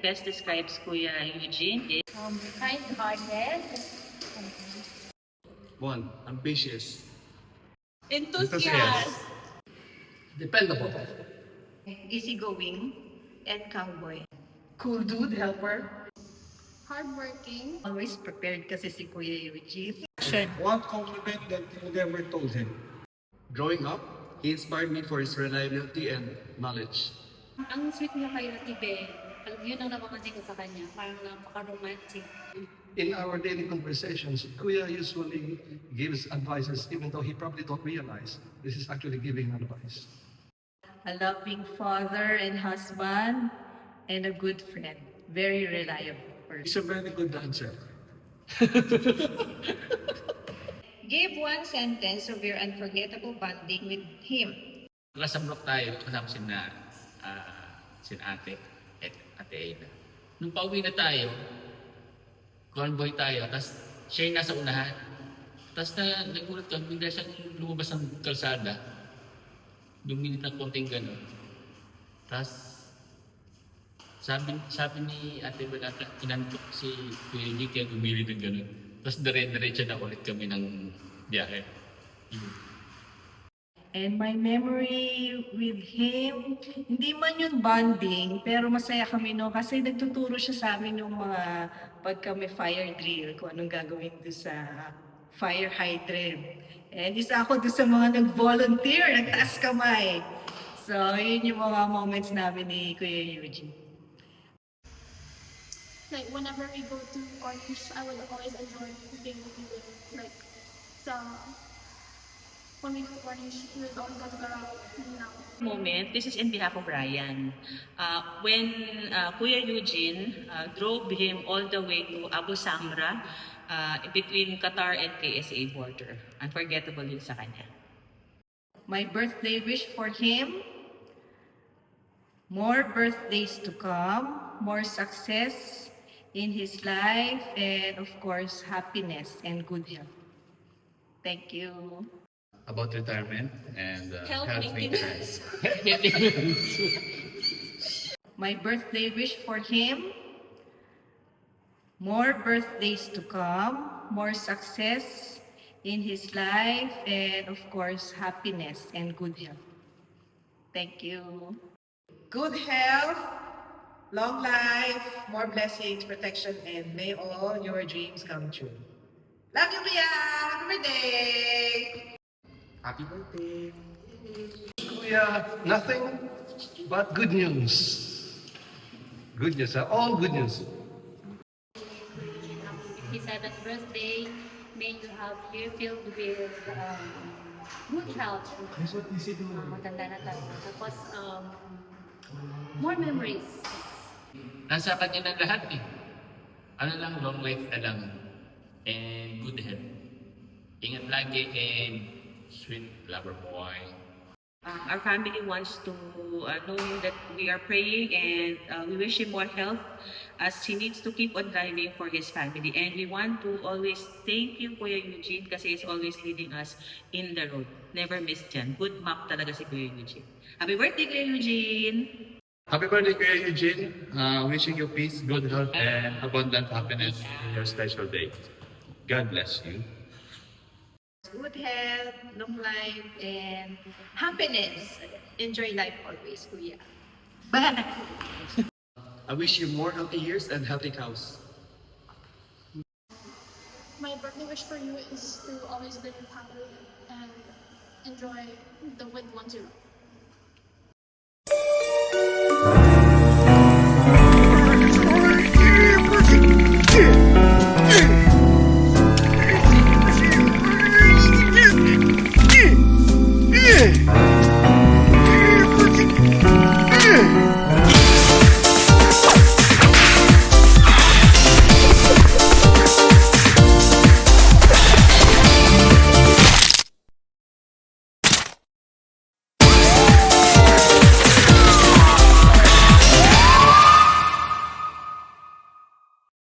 best describes Kuya Eugene is Kind-hearted. 1. Ambitious. Enthusiast. Dependable. Easygoing. And cowboy. Cool dude, helper. Hardworking. Always prepared kasi si Kuya Eugene. One compliment that you never told him. Growing up, he inspired me for his reliability and knowledge. Ang sweet niya kay Ate Ben. Yun ang napapansin ko sa kanya. Parang napaka-romantic. In our daily conversations, Kuya usually gives advices even though he probably don't realize this is actually giving advice. A loving father and husband, and a good friend. Very reliable He's person. a very good dancer. Give one sentence of your unforgettable bonding with him. Kasamrok tayo, kasama si ate at ate Ada. Nung pauwi na tayo, convoy tayo, tapos siya yung nasa unahan. Tapos nagulat ka, bigla siyang lumabas ng kalsada. Luminit ng konting gano'n. Tapos sabi ni ate Balata, inantok si Kuya G kaya gumili ng gano'n. Tapos dire-diretso na ulit kami ng biyahe. And my memory with him, hindi man yun bonding, pero masaya kami no kasi nagtuturo siya sa amin yung mga pagka may fire drill, kung anong gagawin doon sa fire hydrant. And isa ako doon sa mga nag-volunteer, nagtaas kamay. So, yun yung mga moments namin ni Kuya Eugene. Like whenever we go to Cornish, I would always enjoy being with you. Like when we go to Cornish, we would always go to Garao now. moment. This is in behalf of Ryan. When Kuya Eugene drove him all the way to Abu Samra, between Qatar and KSA border. Unforgettable yun sa kanya. My birthday wish for him, more birthdays to come, more success in his life, and of course, happiness and good health. Thank you. About retirement and Health maintenance. My birthday wish for him, more birthdays to come, more success in his life, and of course, happiness and good health. Thank you. Good health, long life, more blessings, protection, and may all your dreams come true. Love you, Kuya! Happy birthday! Happy birthday! Kuya, nothing but good news. Good news, all good news. 57th birthday, may you have year filled with good health. Matanda na tayo. Tapos, more memories. Nasa kanya na lahat eh. Ano lang, long life na lang. And good health. Ingat lagi and sweet lover boy. Our family wants to know that we are praying and we wish him more health as he needs to keep on driving for his family. And we want to always thank you, Kuya Eugene, kasi he's always leading us in the road. Never miss yan. Good map talaga si Kuya Eugene. Happy birthday, Kuya Eugene! Happy birthday, Kuya Eugene. Wishing you peace, good health, and abundant happiness in your special day. God bless you. Good health, long life, and happiness. Enjoy life always, Kuya. Bye! I wish you more healthy years and healthy cows. My birthday wish for you is to always live happily and enjoy the with ones you love.